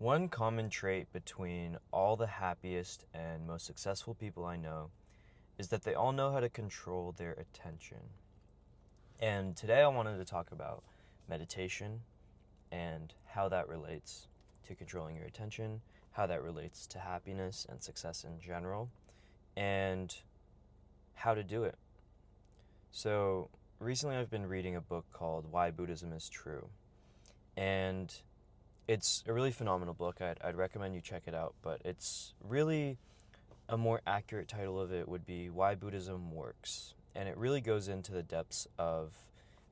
One common trait between all the happiest and most successful people I know is that they all know how to control their attention. And today I wanted to talk about meditation and how that relates to controlling your attention, how that relates to happiness and success in general, and how to do it. So, recently I've been reading a book called Why Buddhism is True. And it's a really phenomenal book. I'd recommend you check it out, but it's really a more accurate title of it would be Why Buddhism Works. And it really goes into the depths of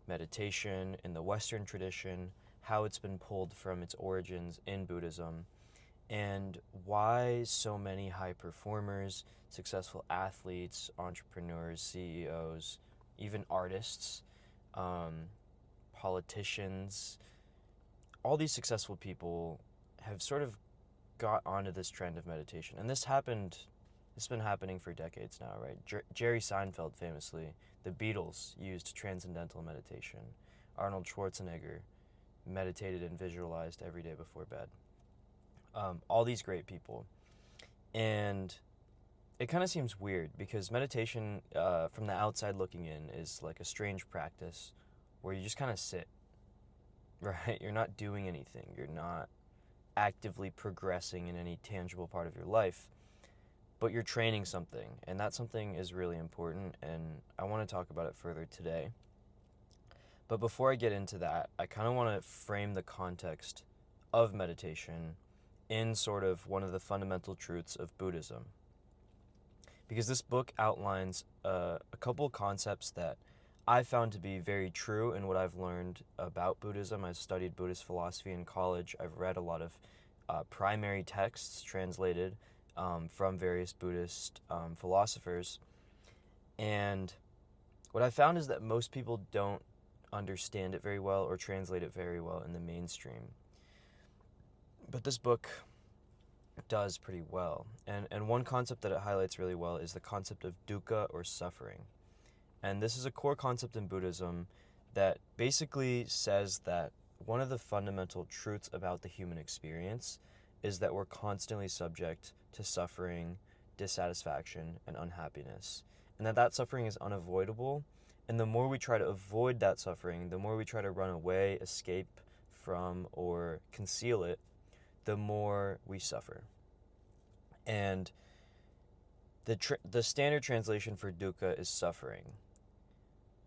meditation in the Western tradition, how it's been pulled from its origins in Buddhism, and why so many high performers, successful athletes, entrepreneurs, CEOs, even artists, um, politicians, all these successful people have sort of got onto this trend of meditation. And it's been happening for decades now, right? Jerry Seinfeld famously, the Beatles used transcendental meditation. Arnold Schwarzenegger meditated and visualized every day before bed. All these great people. And it kind of seems weird because meditation, from the outside looking in, is like a strange practice where you just kind of sit, right? You're not doing anything. You're not actively progressing in any tangible part of your life, but you're training something, and that something is really important, and I want to talk about it further today. But before I get into that, I kind of want to frame the context of meditation in sort of one of the fundamental truths of Buddhism. Because this book outlines a couple of concepts that I found to be very true in what I've learned about Buddhism. I've studied Buddhist philosophy in college. I've read a lot of primary texts translated from various Buddhist philosophers. And what I found is that most people don't understand it very well or translate it very well in the mainstream. But this book does pretty well. And one concept that it highlights really well is the concept of dukkha, or suffering. And this is a core concept in Buddhism that basically says that one of the fundamental truths about the human experience is that we're constantly subject to suffering, dissatisfaction, and unhappiness. And that suffering is unavoidable. And the more we try to avoid that suffering, the more we try to run away, escape from, or conceal it, the more we suffer. And the standard translation for dukkha is suffering.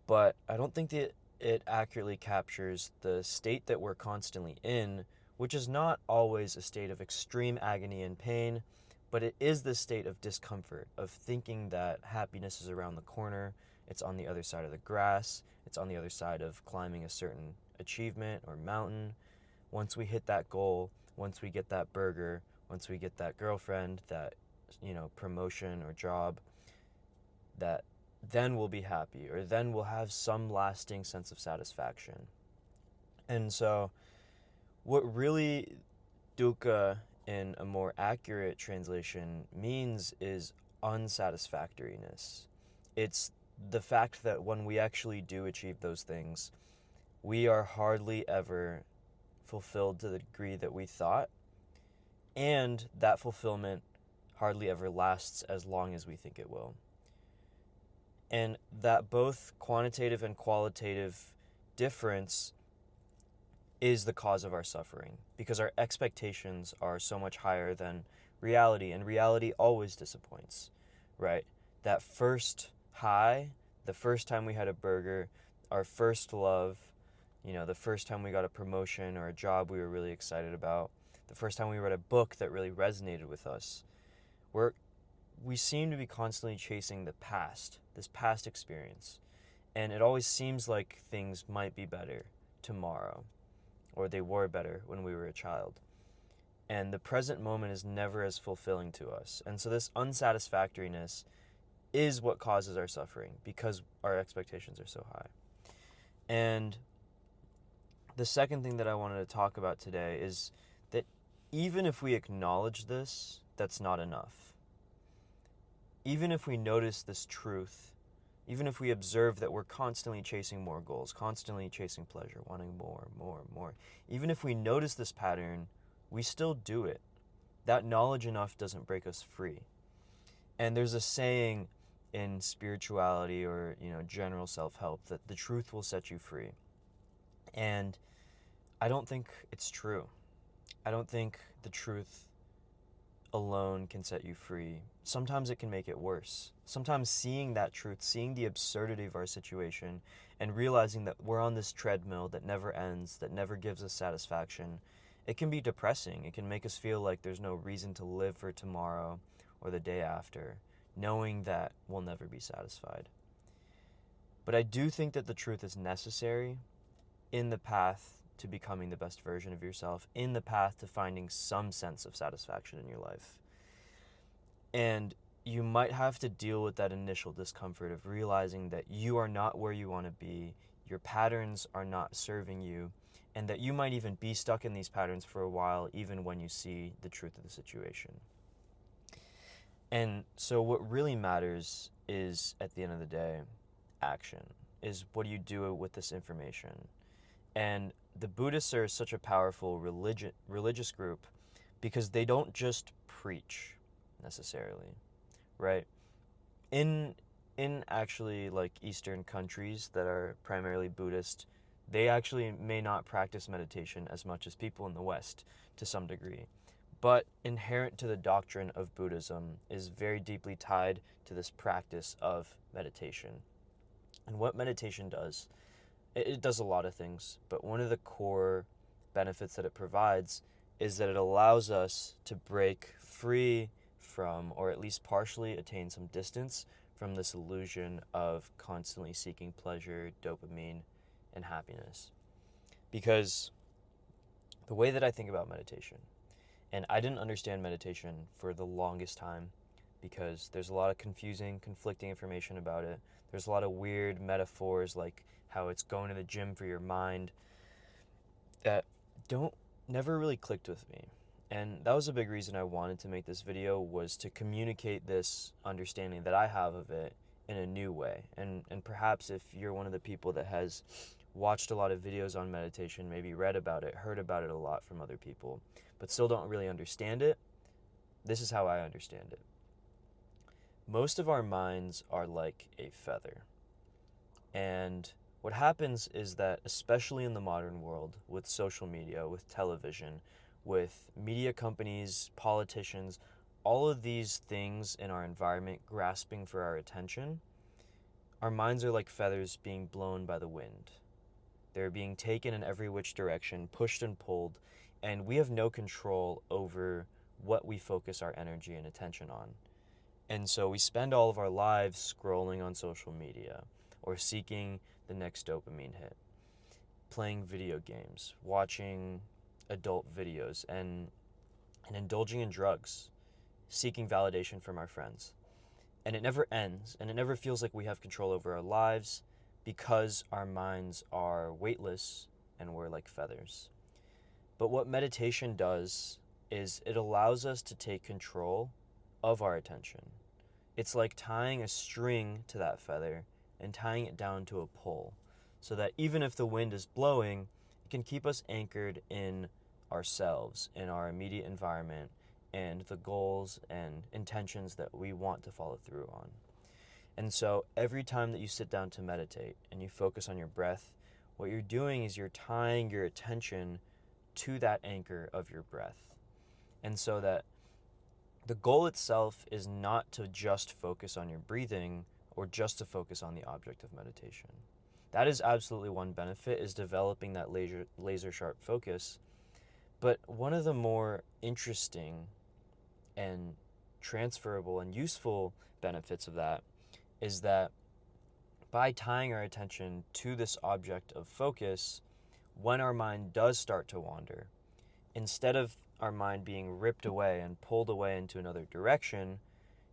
But I don't think that it accurately captures the state that we're constantly in, which is not always a state of extreme agony and pain, but it is the state of discomfort, of thinking that happiness is around the corner, it's on the other side of the grass, it's on the other side of climbing a certain achievement or mountain. Once we hit that goal, once we get that burger, once we get that girlfriend, that, promotion or job, that then we'll be happy, or then we'll have some lasting sense of satisfaction. And so what really dukkha in a more accurate translation means is unsatisfactoriness. It's the fact that when we actually do achieve those things, we are hardly ever fulfilled to the degree that we thought, and that fulfillment hardly ever lasts as long as we think it will. And that both quantitative and qualitative difference is the cause of our suffering, because our expectations are so much higher than reality, and reality always disappoints, right? That first high, the first time we had a burger, our first love, the first time we got a promotion or a job we were really excited about, the first time we read a book that really resonated with us, we seem to be constantly chasing the past, this past experience. And it always seems like things might be better tomorrow, or they were better when we were a child. And the present moment is never as fulfilling to us. And so this unsatisfactoriness is what causes our suffering, because our expectations are so high. And the second thing that I wanted to talk about today is that even if we acknowledge this, that's not enough. Even if we notice this truth, even if we observe that we're constantly chasing more goals, constantly chasing pleasure, wanting more, even if we notice this pattern, we still do it. That knowledge enough doesn't break us free. And there's a saying in spirituality or, general self-help that the truth will set you free. And I don't think it's true. I don't think the truth alone can set you free. Sometimes it can make it worse. Sometimes seeing that truth, seeing the absurdity of our situation, and realizing that we're on this treadmill that never ends, that never gives us satisfaction, it can be depressing. It can make us feel like there's no reason to live for tomorrow or the day after, knowing that we'll never be satisfied. But I do think that the truth is necessary in the path to becoming the best version of yourself, in the path to finding some sense of satisfaction in your life. And you might have to deal with that initial discomfort of realizing that you are not where you want to be, your patterns are not serving you, and that you might even be stuck in these patterns for a while, even when you see the truth of the situation. And so what really matters is, at the end of the day, action. Is what do you do with this information? And the Buddhists are such a powerful religious group because they don't just preach necessarily, right? In actually like Eastern countries that are primarily Buddhist, they actually may not practice meditation as much as people in the West to some degree. But inherent to the doctrine of Buddhism is very deeply tied to this practice of meditation. And what meditation does, it does a lot of things, but one of the core benefits that it provides is that it allows us to break free from, or at least partially attain some distance from, this illusion of constantly seeking pleasure, dopamine, and happiness. Because the way that I think about meditation, and I didn't understand meditation for the longest time because there's a lot of conflicting information about it. There's a lot of weird metaphors like how it's going to the gym for your mind that never really clicked with me. And that was a big reason I wanted to make this video, was to communicate this understanding that I have of it in a new way. And perhaps if you're one of the people that has watched a lot of videos on meditation, maybe read about it, heard about it a lot from other people, but still don't really understand it, this is how I understand it. Most of our minds are like a feather. And what happens is that, especially in the modern world, with social media, with television, with media companies, politicians, all of these things in our environment grasping for our attention, our minds are like feathers being blown by the wind. They're being taken in every which direction, pushed and pulled, and we have no control over what we focus our energy and attention on. And so we spend all of our lives scrolling on social media, or seeking the next dopamine hit, playing video games, watching adult videos, and indulging in drugs, seeking validation from our friends. And it never ends, and it never feels like we have control over our lives because our minds are weightless and we're like feathers. But what meditation does is it allows us to take control of our attention. It's like tying a string to that feather and tying it down to a pole, so that even if the wind is blowing, it can keep us anchored in ourselves, in our immediate environment, and the goals and intentions that we want to follow through on. And so every time that you sit down to meditate and you focus on your breath, what you're doing is you're tying your attention to that anchor of your breath. And so that the goal itself is not to just focus on your breathing or just to focus on the object of meditation. That is absolutely one benefit, is developing that laser sharp focus. But one of the more interesting and transferable and useful benefits of that is that by tying our attention to this object of focus, when our mind does start to wander, instead of our mind being ripped away and pulled away into another direction,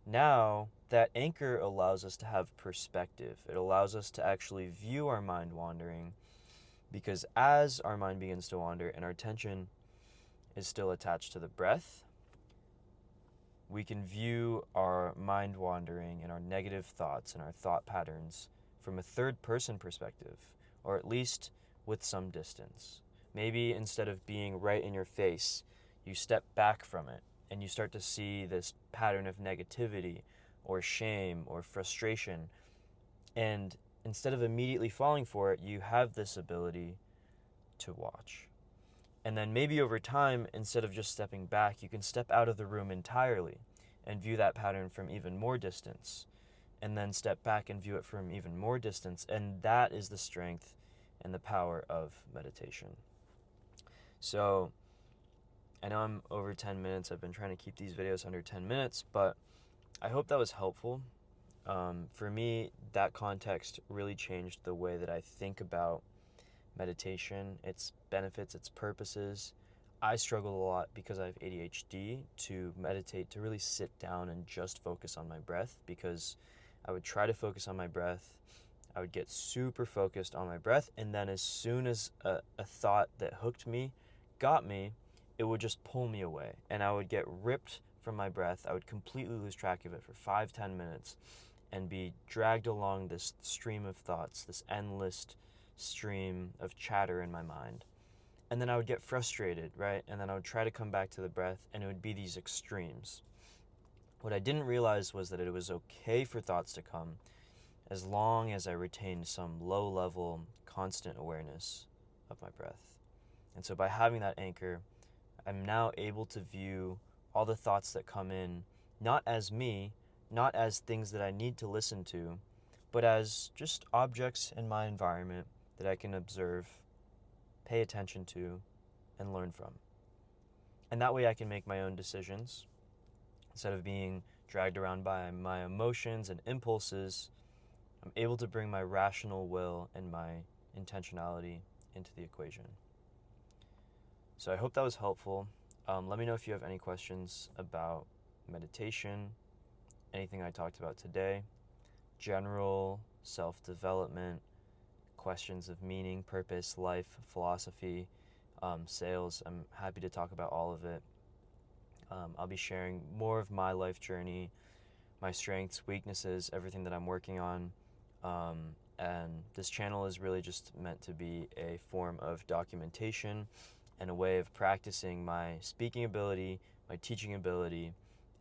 now that anchor allows us to have perspective. It allows us to actually view our mind wandering, because as our mind begins to wander and our attention is still attached to the breath, we can view our mind wandering and our negative thoughts and our thought patterns from a third person perspective, or at least with some distance. Maybe instead of being right in your face, you step back from it and you start to see this pattern of negativity or shame or frustration. And instead of immediately falling for it, you have this ability to watch. And then maybe over time, instead of just stepping back, you can step out of the room entirely and view that pattern from even more distance. And then step back and view it from even more distance. And that is the strength and the power of meditation. So I know I'm over 10 minutes. I've been trying to keep these videos under 10 minutes, but I hope that was helpful. For me, that context really changed the way that I think about meditation, its benefits, its purposes. I struggle a lot because I have ADHD to meditate, to really sit down and just focus on my breath, because I would try to focus on my breath. I would get super focused on my breath, and then as soon as a thought that hooked me got me, it would just pull me away, and I would get ripped from my breath. I would completely lose track of it for 5-10 minutes and be dragged along this stream of thoughts, this endless stream of chatter in my mind. And then I would get frustrated, right? And then I would try to come back to the breath, and it would be these extremes. What I didn't realize was that it was okay for thoughts to come as long as I retained some low-level, constant awareness of my breath. And so by having that anchor, I'm now able to view all the thoughts that come in, not as me, not as things that I need to listen to, but as just objects in my environment that I can observe, pay attention to, and learn from. And that way I can make my own decisions. Instead of being dragged around by my emotions and impulses, I'm able to bring my rational will and my intentionality into the equation. So I hope that was helpful. Let me know if you have any questions about meditation, anything I talked about today, general self-development, questions of meaning, purpose, life, philosophy, sales. I'm happy to talk about all of it. I'll be sharing more of my life journey, my strengths, weaknesses, everything that I'm working on. And this channel is really just meant to be a form of documentation and a way of practicing my speaking ability, my teaching ability,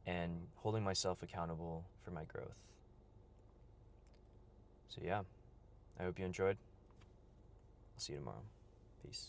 and holding myself accountable for my growth. So yeah, I hope you enjoyed. I'll see you tomorrow. Peace.